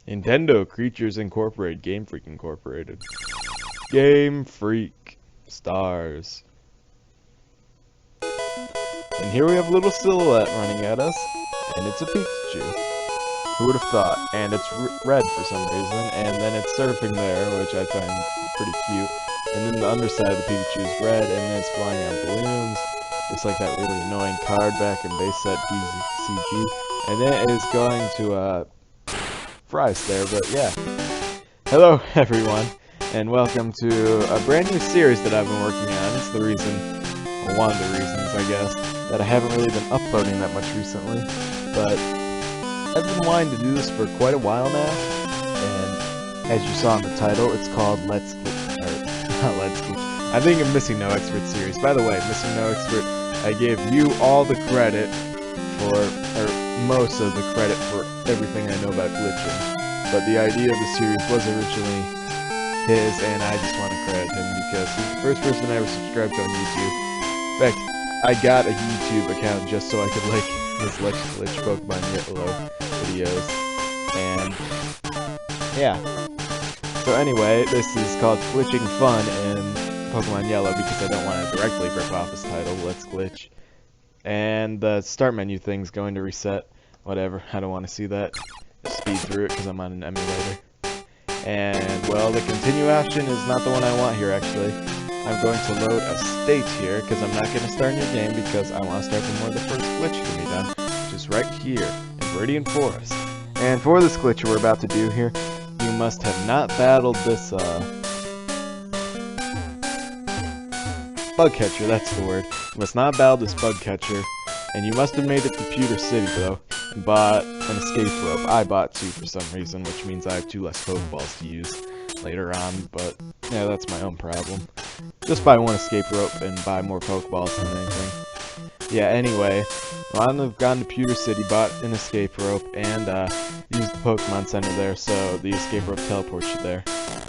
Nintendo Creatures Incorporated, Game Freak Incorporated. Game Freak Stars. And here we have a little silhouette running at us, and it's a Pikachu. Who would have thought? And it's red for some reason, and then it's surfing there, which I find pretty cute. And then the underside of the Pikachu is red, and then it's flying on balloons. Just like that really annoying card back in base set DCG. And then it is going to, Fries there, but yeah. Hello, everyone, and welcome to a brand new series that I've been working on. It's the reason, or one of the reasons, I guess, that I haven't really been uploading that much recently. But I've been wanting to do this for quite a while now, and as you saw in the title, it's called Let's Glitch, or not Let's Glitch. I'm thinking of MissingnoXpert series. By the way, MissingnoXpert, I gave you all the credit for, or most of the credit for everything I know about glitching. But the idea of the series was originally his, and I just want to credit him because he's the first person I ever subscribed to on YouTube. In fact, I got a YouTube account just so I could like his Let's Glitch Pokemon Yellow videos. And yeah. So anyway, this is called Glitching Fun in Pokemon Yellow because I don't want to directly rip off his title, Let's Glitch. And the start menu thing's going to reset. Whatever, I don't want to see that. Speed through it because I'm on an emulator. And, well, the continue option is not the one I want here, actually. I'm going to load a state here because I'm not going to start a new game because I want to start from where the first glitch can be done, which is right here in Viridian Forest. And for this glitch we're about to do here, you must have not battled this, bug catcher, that's the word. You must not battle this bug catcher, and you must have made it to Pewter City, though, and bought an escape rope. I bought 2 for some reason, which means I have 2 less Pokeballs to use later on, but yeah, that's my own problem. Just buy 1 escape rope and buy more Pokeballs than anything. Yeah, anyway, I've gone to Pewter City, bought an escape rope, and used the Pokemon Center there, so the escape rope teleports you there.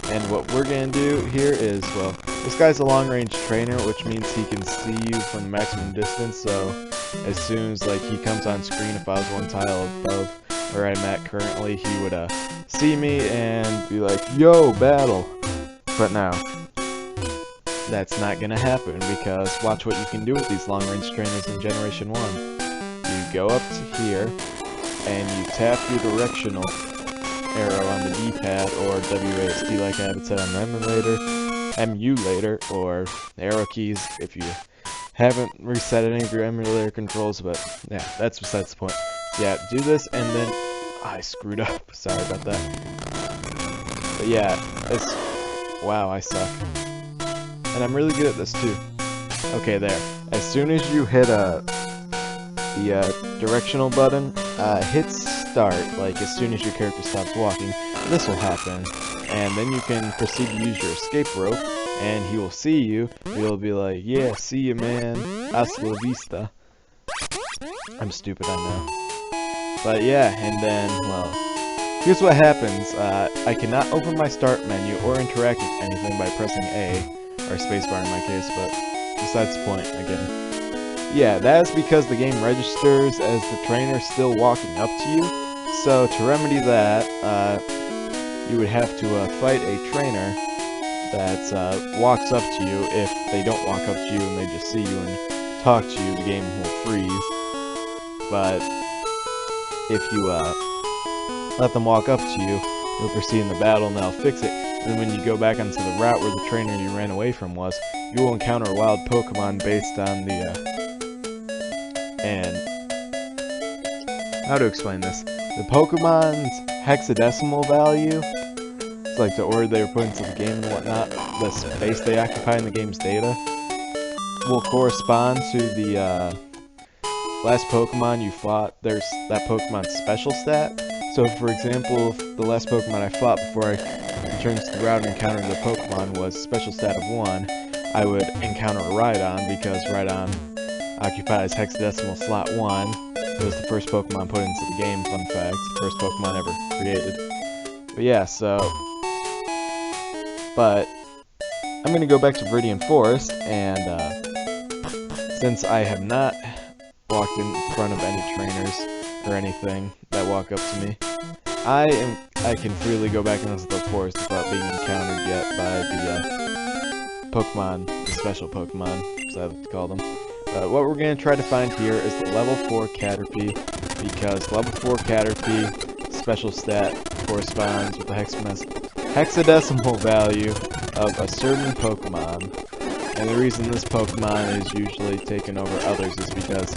And what we're going to do here is, well, this guy's a long-range trainer, which means he can see you from the maximum distance, so as soon as like he comes on screen, if I was 1 tile above where I'm at currently, he would see me and be like, yo, battle! But now, that's not going to happen, because watch what you can do with these long-range trainers in Generation 1. You go up to here, and you tap your directional arrow on the D-pad, or WASD like I have it set on the emulator, or arrow keys if you haven't reset any of your emulator controls, but yeah, that's besides the point. Yeah, do this, and then I screwed up. Sorry about that. But yeah, it's wow, I suck, and I'm really good at this too. Okay, there. As soon as you hit the directional button, hit start, like as soon as your character stops walking, this will happen, and then you can proceed to use your escape rope, and he will see you. He'll be like, yeah, see you, man, hasta la vista. I'm stupid, I know. But yeah, and then, well, here's what happens. I cannot open my start menu or interact with anything by pressing A, or spacebar in my case, but besides the point, again. Yeah, that is because the game registers as the trainer still walking up to you. So to remedy that, you would have to fight a trainer that walks up to you. If they don't walk up to you and they just see you and talk to you, the game will freeze. But if you let them walk up to you, you'll proceed in the battle and they'll fix it. And when you go back onto the route where the trainer you ran away from was, you will encounter a wild Pokemon based on the and how to explain this? The Pokemon's hexadecimal value, it's like the order they were put into the game and whatnot, the space they occupy in the game's data, will correspond to the last Pokemon you fought. There's that Pokemon's special stat. So for example, if the last Pokemon I fought before I returned to the route and encountered the Pokemon was special stat of 1, I would encounter a Rhydon because Rhydon occupies hexadecimal slot 1. It was the first Pokemon put into the game, fun fact. First Pokemon ever created. But yeah, so... But I'm going to go back to Viridian Forest, and since I have not walked in front of any trainers or anything that walk up to me, I can freely go back into the forest without being encountered yet by the Pokemon, the special Pokemon, as I like to call them. But what we're going to try to find here is the level 4 Caterpie, because level 4 Caterpie special stat corresponds with the hexadecimal value of a certain Pokemon. And the reason this Pokemon is usually taken over others is because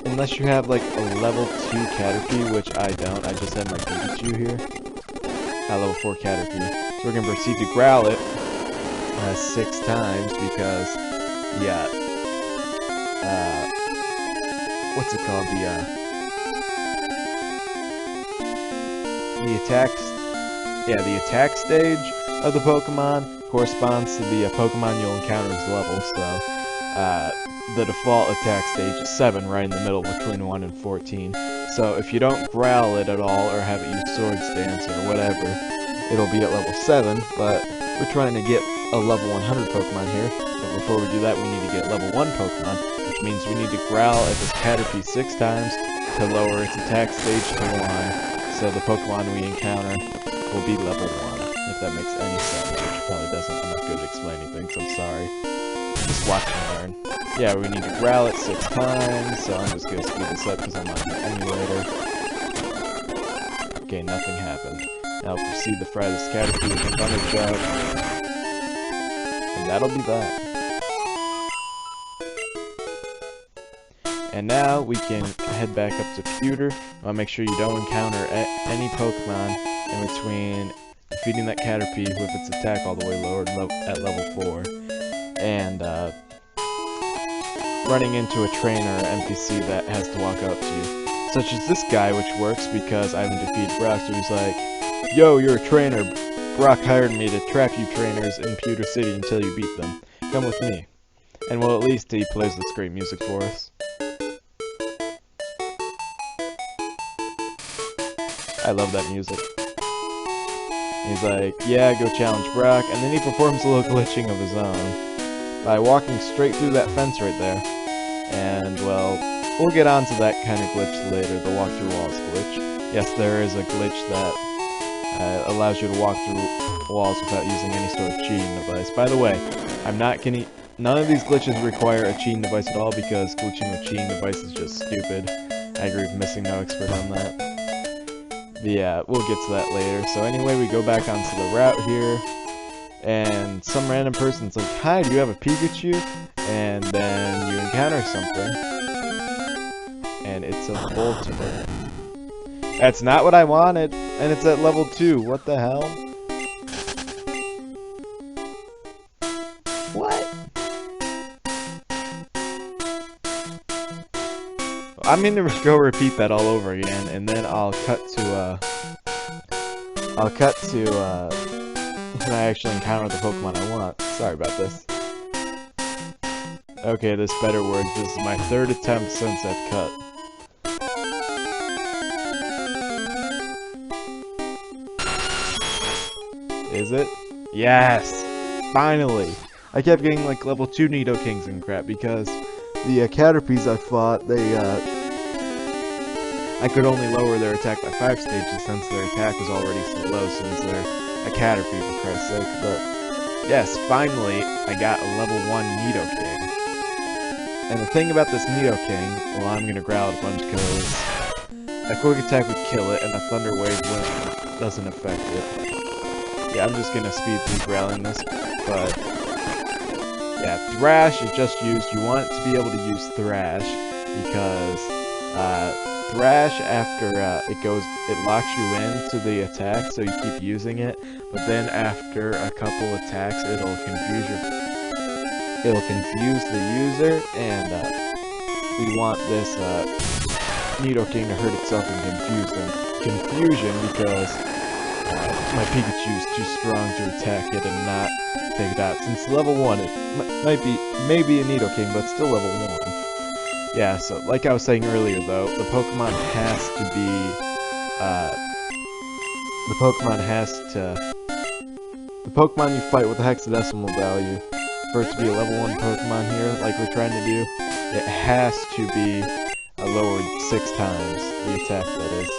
unless you have like a level 2 Caterpie, which I don't, I just have my Pikachu here. Level 4 Caterpie. So we're going to proceed to growl it 6 times because, yeah, what's it called? The attack stage of the Pokemon corresponds to the Pokemon you'll encounter's level, so, the default attack stage is 7, right in the middle between 1 and 14. So if you don't growl it at all, or have it use Sword Stance or whatever, it'll be at level 7, but we're trying to get a level 100 Pokemon here. But before we do that, we need to get level 1 Pokemon, which means we need to growl at this Caterpie 6 times to lower its attack stage to 1, so the Pokemon we encounter will be level 1, if that makes any sense, which probably doesn't. I'm not good at explaining things, I'm sorry. Just watch and learn. Yeah, we need to growl it 6 times, so I'm just going to speed this up because I'm on the emulator. Okay, nothing happened. Now proceed to fry this Caterpie with a Thunder Shout. And that'll be that. And now we can head back up to Pewter. I want to make sure you don't encounter any Pokemon in between defeating that Caterpie with its attack all the way lowered at level 4. And, running into a trainer or NPC that has to walk up to you. Such as this guy, which works because I haven't defeated Brock, so he's like, "Yo, you're a trainer. Brock hired me to trap you trainers in Pewter City until you beat them. Come with me." And well, at least he plays this great music for us. I love that music. He's like, "Yeah, go challenge Brock," and then he performs a little glitching of his own by walking straight through that fence right there. And, well, we'll get onto that kind of glitch later, the walk through walls glitch. Yes, there is a glitch that allows you to walk through walls without using any sort of cheating device. By the way, none of these glitches require a cheating device at all, because glitching with cheating device is just stupid. I agree with MissingnoXpert on that. But yeah, we'll get to that later. So anyway, we go back onto the route here. And some random person's like, "Hi, do you have a Pikachu?" And then you encounter something. And it's a Voltorb. That's not what I wanted. And it's at level 2. What the hell? What? I'm gonna go repeat that all over again, and then I'll cut to when I actually encounter the Pokemon I want. Sorry about this. Okay, this better work. This is my 3rd attempt since I've cut. Is it? Yes! Finally! I kept getting like level 2 Nidokings and crap because the Caterpies I fought, I could only lower their attack by 5 stages since their attack was already so low since they're a Caterpie, for Christ's sake. But yes, finally I got a level 1 Nidoking. And the thing about this Nidoking, well, I'm gonna growl it a bunch because a quick attack would kill it and a Thunder Wave doesn't affect it. Yeah, I'm just gonna speed through growling this, but yeah, Thrash is just used. You want to be able to use Thrash because Thrash, after it locks you into the attack, so you keep using it, but then after a couple attacks, it'll confuse the user, and we want this Nidoking to hurt itself in confusion because my Pikachu is too strong to attack it and not take it out. Since level 1, it maybe a Nidoking, but still level 1. Yeah, so like I was saying earlier though, the Pokemon you fight with the hexadecimal value, for it to be a level 1 Pokemon here, like we're trying to do, it has to be lowered 6 times, the attack that is.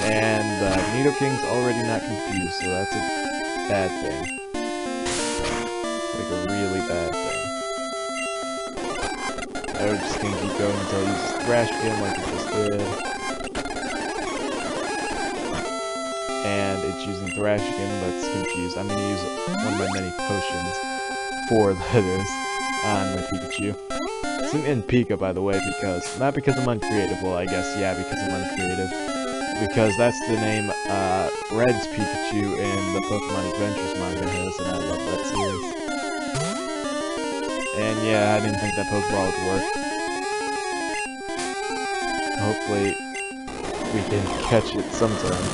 And Nidoking's already not confused, so that's a bad thing. Like a really bad thing. I'm just gonna keep going until he uses Thrash again like it just did. And it's using Thrash again, but it's confused. I'm gonna use one of my many potions for this on my Pikachu. It's in Pika, by the way, not because I'm uncreative, well, I guess, yeah, because I'm uncreative. Because that's the name Red's Pikachu in the Pokemon Adventures manga has, and I love that series. And yeah, I didn't think that Pokeball would work. Hopefully, we can catch it sometime.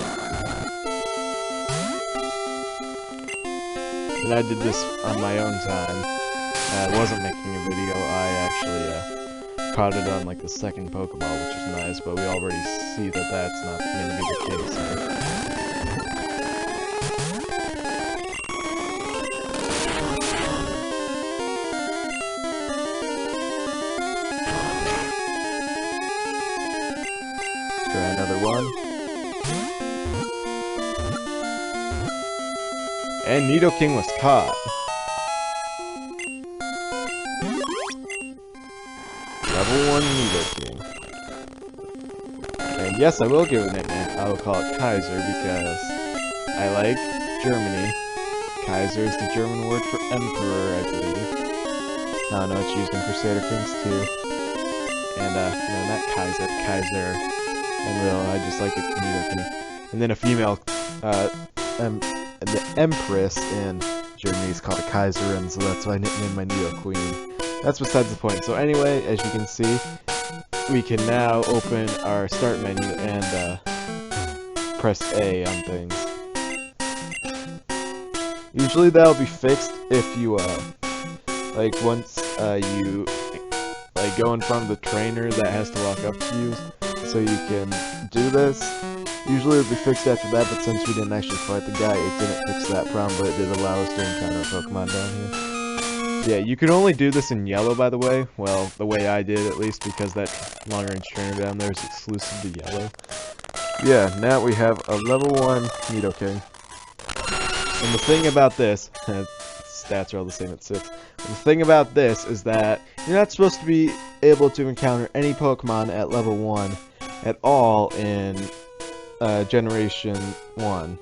And I did this on my own time. I wasn't making a video, I actually caught it on like the second Pokeball, which is nice, but we already see that that's not going to be the case here. Try another one. And Nidoking was caught. Level 1 Nidoking. And yes, I will give it a nickname. I will call it Kaiser because I like Germany. Kaiser is the German word for emperor, I believe. I don't know, it's used in Crusader Kings too. And, no, not Kaiser, Kaiser. And I just like it for Nidoking. And then a female, the Empress in Germany is called a Kaiser, and so that's why I nicknamed my Nidoqueen. That's besides the point. So anyway, as you can see, we can now open our start menu and press A on things. Usually that'll be fixed if you like once you like go in front of the trainer that has to walk up to you so you can do this. Usually it'll be fixed after that, but since we didn't actually fight the guy, it didn't fix that problem, but it did allow us to encounter a Pokemon down here. Yeah, you can only do this in yellow, by the way. Well, the way I did, at least, because that long-range trainer down there is exclusive to yellow. Yeah, now we have a level 1 Nidoking. And the thing about this, stats are all the same at 6. The thing about this is that you're not supposed to be able to encounter any Pokemon at level 1 at all in Generation 1.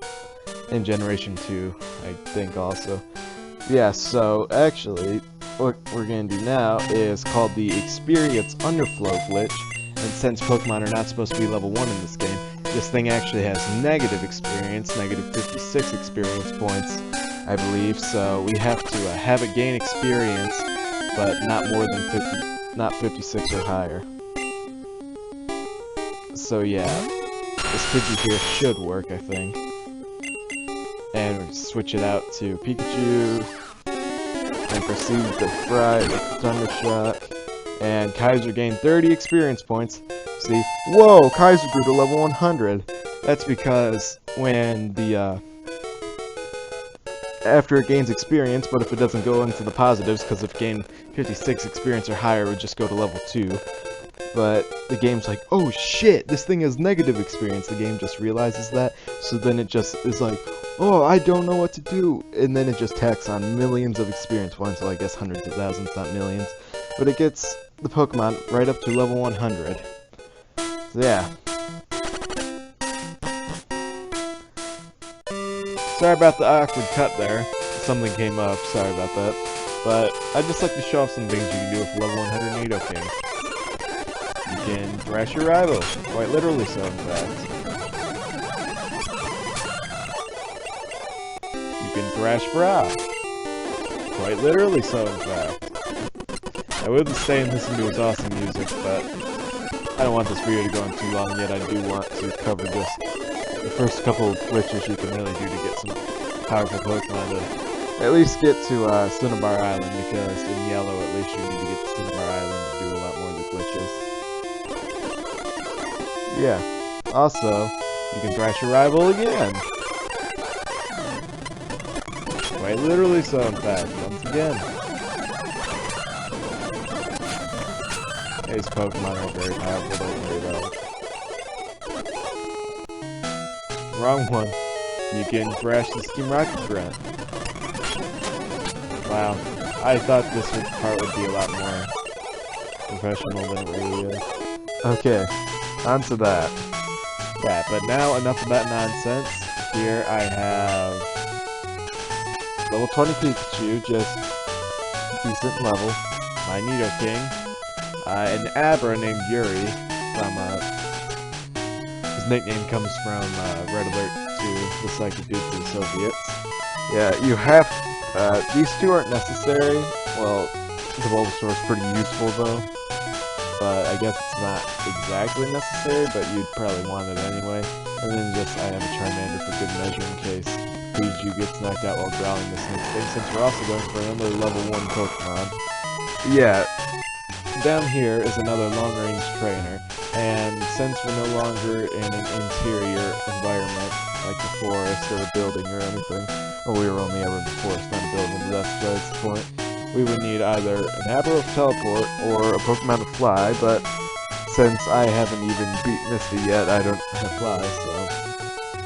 In Generation 2, I think also. Yeah, so actually, what we're going to do now is called the Experience Underflow glitch, and since Pokemon are not supposed to be level 1 in this game, this thing actually has negative experience, negative 56 experience points, I believe, so we have to have it gain experience, but not more than 56 or higher. So yeah, this Pidgey here should work, I think. And we switch it out to Pikachu, and proceed to fry with Thunder Shock, and Kaiser gained 30 experience points. See? Whoa! Kaiser grew to level 100! That's because when the, after it gains experience, but if it doesn't go into the positives, because if it gained 56 experience or higher, it would just go to level 2. But the game's like, oh shit, this thing has negative experience. The game just realizes that, so then it just is like, oh, I don't know what to do, and then it just tacks on millions of experience points, well, I guess hundreds of thousands, not millions, but it gets the Pokemon right up to level 100. So yeah. Sorry about the awkward cut there. Something came up, sorry about that. But I'd just like to show off some things you can do with level 100 Nidoking. You can thrash your rival, quite literally so in fact. You can thrash Bra, quite literally so in fact. I would stay and listen to his awesome music, but I don't want this video to go on too long yet. I do want to cover just the first couple of glitches you can really do to get some powerful Pokemon to at least get to Cinnabar Island, because in yellow at least you need to get to Cinnabar Island to do a lot more of the glitches. Yeah. Also, you can thrash your rival again. Quite literally so in fact, once again. These Pokemon are very powerful, don't worry about it. wrong one. You can crash the Steam Rocket Grunt. Wow, I thought this part would be a lot more professional than it really is. Okay, on to that. Yeah, but now enough of that nonsense. Here I have level 20 Pikachu, just decent level. My Nidoking, an Abra named Yuri from, his nickname comes from Red Alert 2, the Psychic Dude for the Soviets. Yeah, you have, these two aren't necessary. Well, the Bulbasaur is pretty useful though, but I guess it's not exactly necessary, but you'd probably want it anyway. And then just, I have a Charmander for good measure in case Pikachu gets knocked out while growling this next thing, since we're also going for another level 1 Pokemon. Yeah, down here is another long-range trainer, and since we're no longer in an interior environment, like the forest or a building or anything, well, we were only ever in the forest, not a building, but that's the point, we would need either an Abra Teleport or a Pokemon to fly, but since I haven't even beat Misty yet, I don't have fly, so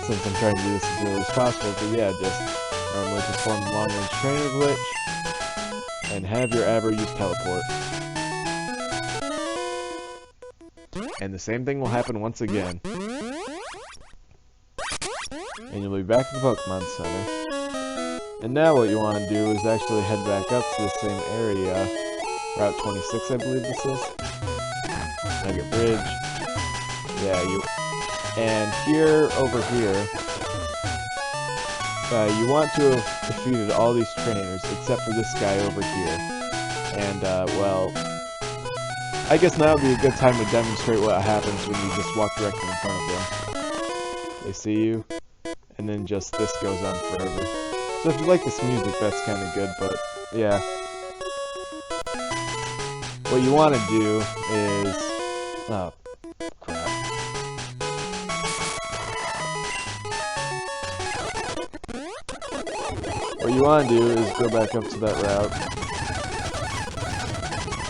since I'm trying to do this as early as possible, but yeah, just normally perform the long-range trainer glitch, and have your Abra use Teleport. And the same thing will happen once again. And you'll be back at the Pokemon Center. And now what you want to do is actually head back up to the same area. Route 26, I believe this is. Nugget Bridge. Yeah, and here, over here, you want to have defeated all these trainers except for this guy over here. And, well, I guess now would be a good time to demonstrate what happens when you just walk directly in front of them. They see you, and then just this goes on forever. So if you like this music, that's kind of good, but yeah. What you want to do is... oh, crap. What you want to do is go back up to that route.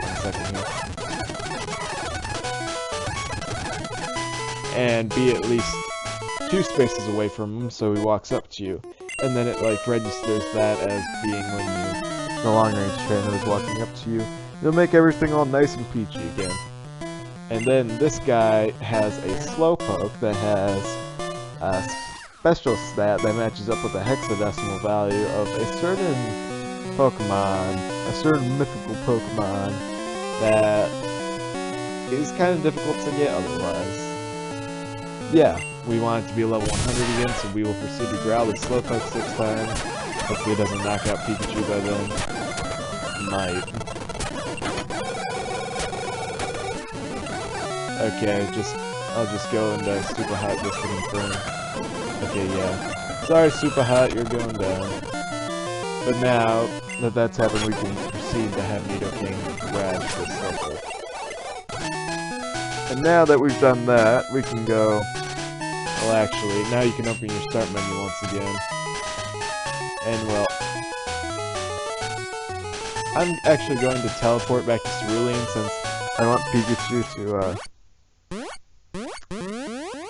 1 second here. And be at least 2 spaces away from him, so he walks up to you. And then it, like, registers that as being when the long-range trainer is walking up to you. It'll make everything all nice and peachy again. And then this guy has a Slowpoke that has a special stat that matches up with a hexadecimal value of a certain Pokemon, a certain mythical Pokemon that is kind of difficult to get otherwise. Yeah, we want it to be a level 100 again, so we will proceed to growl the Slowpoke 6 times. Hopefully it doesn't knock out Pikachu by then. Might. Okay, I'll just go and Super Hot just to confirm. Okay, yeah. Sorry, Super Hot, you're going down. But now that that's happened, we can proceed to have Nidoking crash this Slowpoke. And now that we've done that, we can go... well, actually, now you can open your start menu once again. And, well... I'm actually going to teleport back to Cerulean since I want Pikachu to,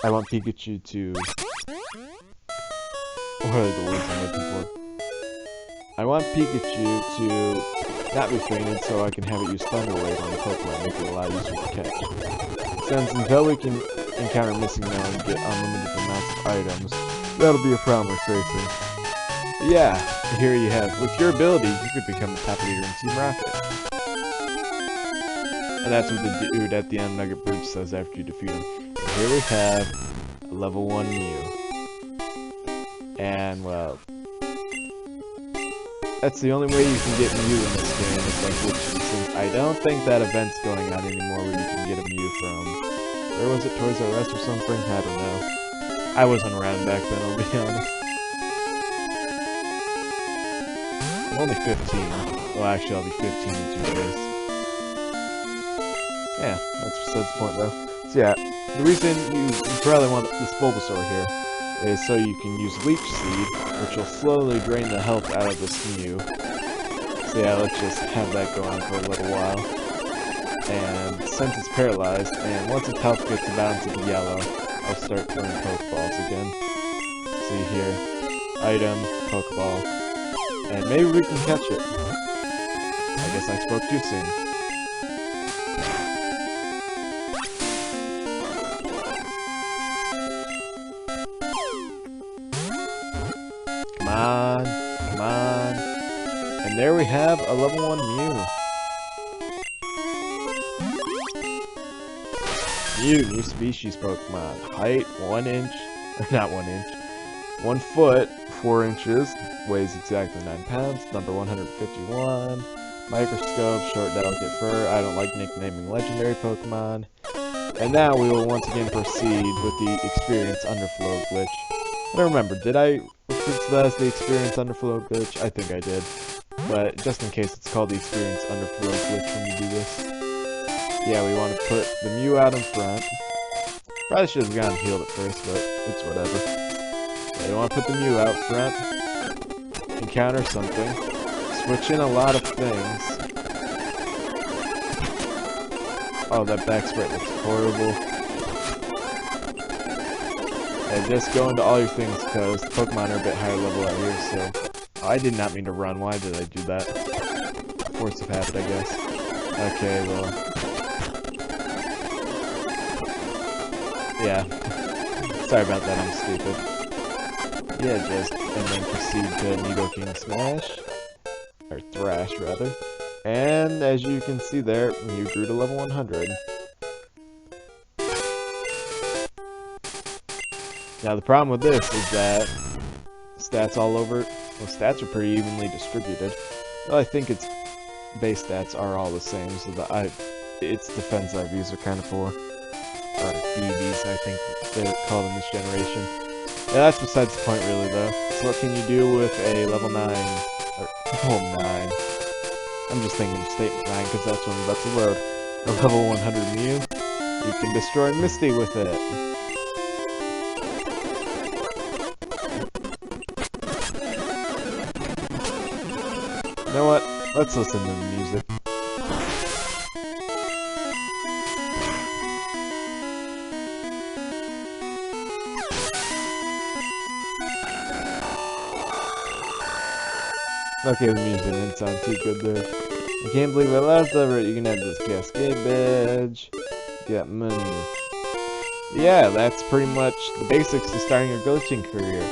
I want Pikachu to... what are the words I'm looking for? I want Pikachu to not be fainted so I can have it use Thunder Wave on the Pokemon, make it a lot easier to catch. Since until we can encounter MissingNo and get unlimited amounts of items, that'll be a problem we're facing. But yeah, here you have. With your ability, you could become the top leader in Team Rocket. And that's what the dude at the end Nugget Bridge says after you defeat him. And here we have a level 1 Mew. And, well... that's the only way you can get Mew in this game, is like glitchy, since I don't think that event's going on anymore where you can get a Mew from... where was it, Toys R Us or something? I don't know. I wasn't around back then, I'll be honest. I'm only 15. Well, actually, I'll be 15 in 2 days. Yeah, that's besides the point, though. So yeah, the reason you probably want this Bulbasaur here is so you can use Leech Seed, which will slowly drain the health out of this Mew. So yeah, let's just have that go on for a little while. And since it's paralyzed, and once its health gets about into the yellow, I'll start throwing Pokeballs again. see here. Item, Pokeball. And maybe we can catch it. I guess I spoke too soon. Come on, come on. And there we have a level 1 Mew. Mew, new species Pokemon. Height, 1 inch, or not 1 inch, 1 foot, 4 inches, weighs exactly 9 pounds, number 151. Microscope, short delicate fur. I don't like nicknaming legendary Pokemon. And now we will once again proceed with the Experience Underflow glitch. I don't remember, did I refer to that as the Experience Underflow glitch? I think I did. But just in case, it's called the Experience Underflow glitch when you do this. Yeah, we want to put the Mew out in front. Probably should have gotten healed at first, but it's whatever. Yeah, we want to put the Mew out front. Encounter something. Switch in a lot of things. Oh, that back sprite looks horrible. And just go into all your things because Pokemon are a bit higher level out here, so... Oh, I did not mean to run. Why did I do that? Force of habit, I guess. Okay, well... Yeah. Sorry about that, I'm stupid. Yeah, just... And then proceed to Nidoking Smash. Or Thrash, rather. And as you can see there, Mew grew to level 100. Now the problem with this is that stats all over, well, stats are pretty evenly distributed. Well, I think its base stats are all the same, so its defense IVs are kind of poor. Or EVs, I think they're called in this generation. Yeah, that's besides the point really though. So what can you do with a level 9, or level 9? I'm just thinking of statement 9 because that's what I'm about to load. A level 100 Mew. You can destroy Misty with it. You know what? Let's listen to the music. Okay, the music didn't sound too good there. I can't believe I laughed over it. You can have this Cascade badge. Get money. Yeah, that's pretty much the basics of starting your glitching career.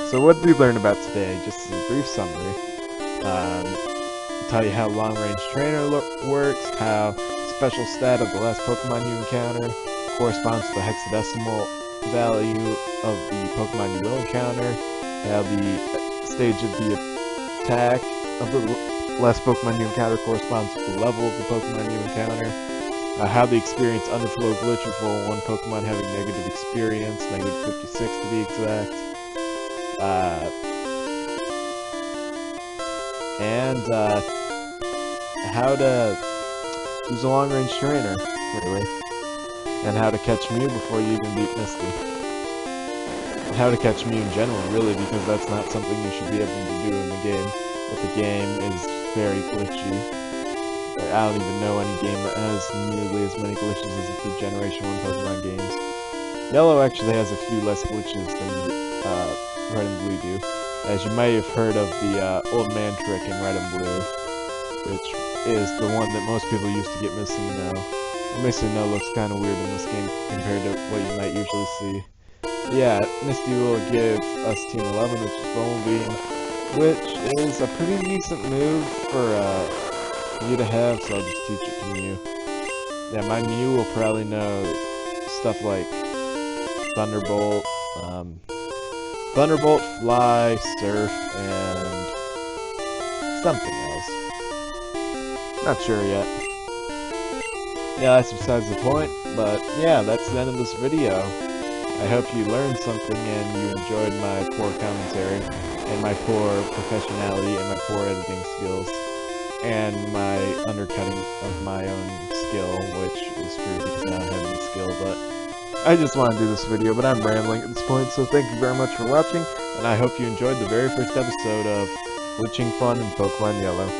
So what did we learn about today? Just a brief summary. Tell you how long-range trainer works, how special stat of the last Pokemon you encounter corresponds to the hexadecimal value of the Pokemon you will encounter, how the stage of the attack of the last Pokemon you encounter corresponds to the level of the Pokemon you encounter, how the Experience Underflow glitch with level 1 Pokemon having negative experience, negative 56 to be exact, and how to use a long-range trainer, really, and how to catch Mew before you even beat Misty. How to catch Mew in general, really, because that's not something you should be able to do in the game. But the game is very glitchy. I don't even know any game that has nearly as many glitches as the Generation 1 Pokemon games. Yellow actually has a few less glitches than Red and Blue do. As you may have heard of the old man trick in Red and Blue, which is the one that most people use to get MissingNo. MissingNo looks kind of weird in this game compared to what you might usually see. Yeah, Misty will give us Team 11, which is Bumblebee, which is a pretty decent move for you to have, so I'll just teach it to Mew. Yeah, my Mew will probably know stuff like Thunderbolt, Fly, Surf, and something else. Not sure yet. Yeah, that's besides the point, but yeah, that's the end of this video. I hope you learned something and you enjoyed my poor commentary, and my poor professionality, and my poor editing skills, and my undercutting of my own skill, which is true because I don't have any skill, but I just want to do this video, but I'm rambling at this point, so thank you very much for watching, and I hope you enjoyed the very first episode of Glitching Fun in Pokemon Yellow.